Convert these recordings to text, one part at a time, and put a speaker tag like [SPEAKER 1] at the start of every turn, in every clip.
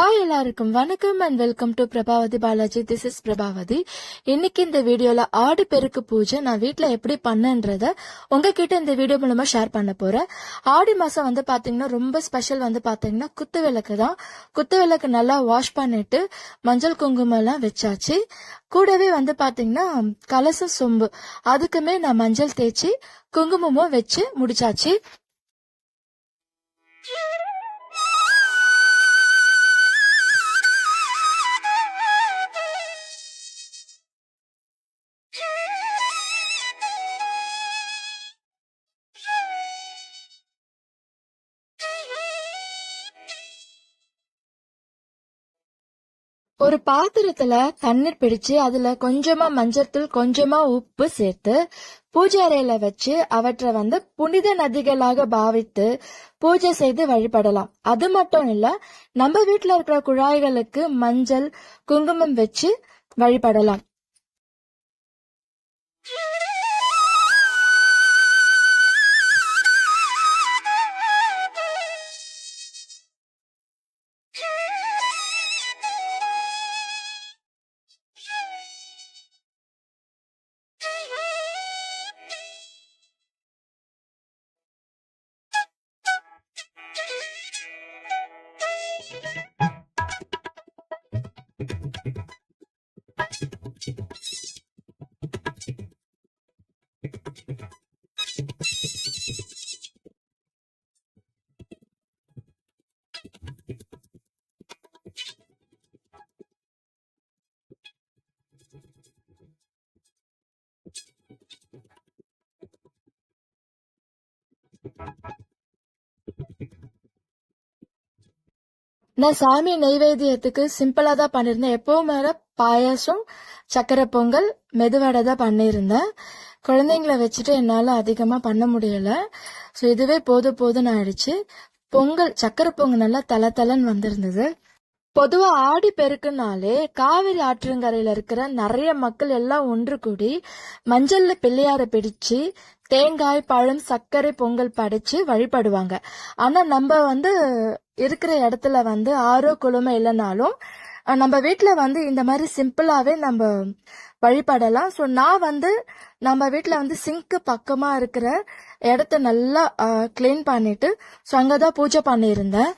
[SPEAKER 1] Hi எல்லாருக்கும் வணக்கம் and welcome to Prabhavathi Balaji. This is Prabhavathi. இன்னைக்கு இந்த வீடியோல ஆடி பெருக்கு பூஜை நான் வீட்டுல எப்படி பண்ணன்றத உங்ககிட்ட இந்த வீடியோ மூலமா ஷேர் பண்ண போறேன். ஆடி மாசம் வந்து பாத்தீங்கன்னா ரொம்ப ஸ்பெஷல் வந்து பாத்தீங்கன்னா குத்து விளக்கு தான். குத்து விளக்கு நல்லா வாஷ் பண்ணிட்டு மஞ்சள் குங்குமம் எல்லாம் வச்சாச்சு. கூடவே வந்து பாத்தீங்கன்னா கலசம் சொம்பு அதுக்குமே நான் மஞ்சள் தேய்ச்சி குங்குமமும் வச்சு முடிச்சாச்சு. ஒரு பாத்திரத்துல தண்ணீர் பிடிச்சு அதுல கொஞ்சமா மஞ்சத்தூள் கொஞ்சமா உப்பு சேர்த்து பூஜை அறையில வச்சு அவற்றை வந்து புனித நதிகளாக பாவித்து பூஜை செய்து வழிபடலாம். அது மட்டும் இல்ல, நம்ம வீட்டுல இருக்கிற குழாய்களுக்கு மஞ்சள் குங்குமம் வச்சு வழிபடலாம். நான் சாமி நெய்வேத்தியத்துக்கு சிம்பிளா தான் பண்ணிருந்தேன். எப்பவும் மேல பாயாசம், சக்கரை பொங்கல், மெதுவடை தான் பண்ணியிருந்தேன். குழந்தைங்களை வச்சுட்டு என்னால அதிகமா பண்ண முடியல. ஸோ இதுவே போதும்னு ஆயிடுச்சு. பொங்கல், சக்கரை பொங்கல் நல்லா தலன்னு வந்திருந்தது. பொதுவா ஆடி பெருக்குனாலே காவிரி ஆற்றங்கரையில இருக்கிற நிறைய மக்கள் எல்லாம் ஒன்று கூடி மஞ்சள்ல பிள்ளையார பிடிச்சு தேங்காய், பழம், சர்க்கரை பொங்கல் படைச்சு வழிபடுவாங்க. ஆனா நம்ம வந்து இருக்கிற இடத்துல வந்து ஆரோ குளுமை இல்லைனாலும் நம்ம வீட்டுல வந்து இந்த மாதிரி சிம்பிளாவே நம்ம வழிபடலாம். ஸோ நான் வந்து நம்ம வீட்டுல வந்து சிங்க் பக்கமா இருக்கிற இடத்த நல்லா கிளீன் பண்ணிட்டு ஸோ அங்கதான் பூஜை பண்ணியிருந்தேன்.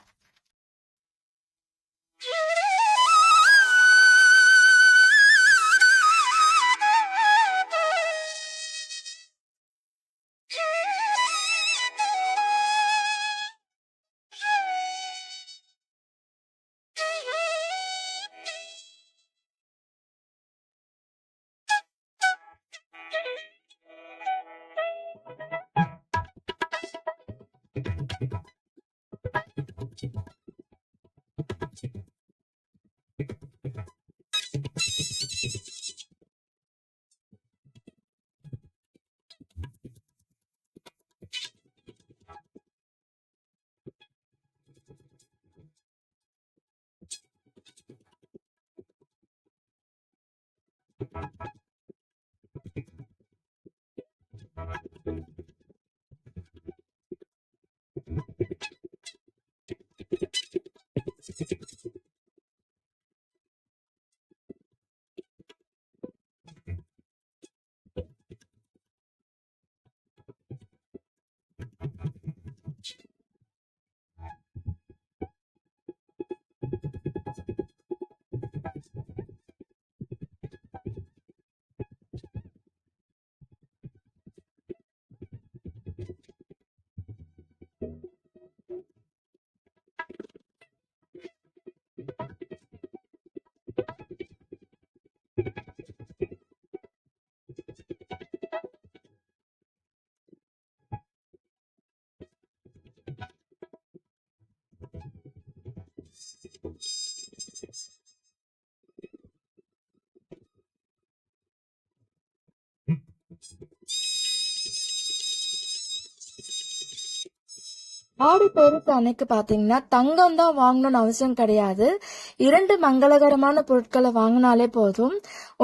[SPEAKER 1] ஆடி பெருக்கு அன்னைக்கு பாத்தீங்கன்னா தங்கம் தான் வாங்கணும்னு அவசியம் கிடையாது. 2 மங்களகரமான பொருட்களை வாங்கினாலே போதும்.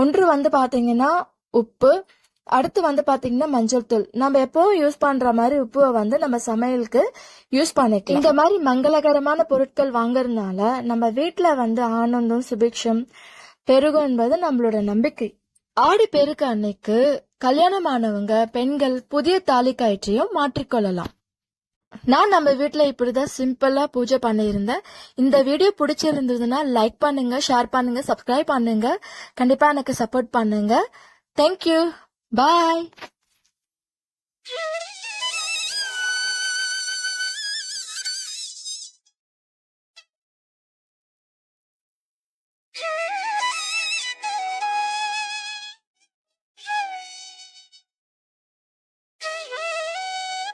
[SPEAKER 1] ஒன்று வந்து பாத்தீங்கன்னா உப்பு, அடுத்து வந்து பாத்தீங்கன்னா மஞ்சள் தூள். நம்ம எப்பவும் யூஸ் பண்ற மாதிரி உப்புவை வந்து நம்ம சமையலுக்கு யூஸ் பண்ணிக்கலாம். இந்த மாதிரி மங்களகரமான பொருட்கள் வாங்குறதுனால நம்ம வீட்டுல வந்து ஆனந்தம் சுபிக்ஷம் பெருகும் என்பது நம்மளோட நம்பிக்கை. ஆடி பெருக்கு அன்னைக்கு கல்யாணமானவங்க பெண்கள் புதிய தாலி கயிற்றையும் மாற்றிக்கொள்ளலாம். நான் நம்ம வீட்டுல இப்படிதான் சிம்பிளா பூஜை பண்ணியிருந்தேன். இந்த வீடியோ பிடிச்சிருந்ததுன்னா லைக் பண்ணுங்க, ஷேர் பண்ணுங்க, சப்ஸ்கிரைப் பண்ணுங்க. கண்டிப்பா எனக்கு சப்போர்ட் பண்ணுங்க. தேங்க்யூ. பாய்.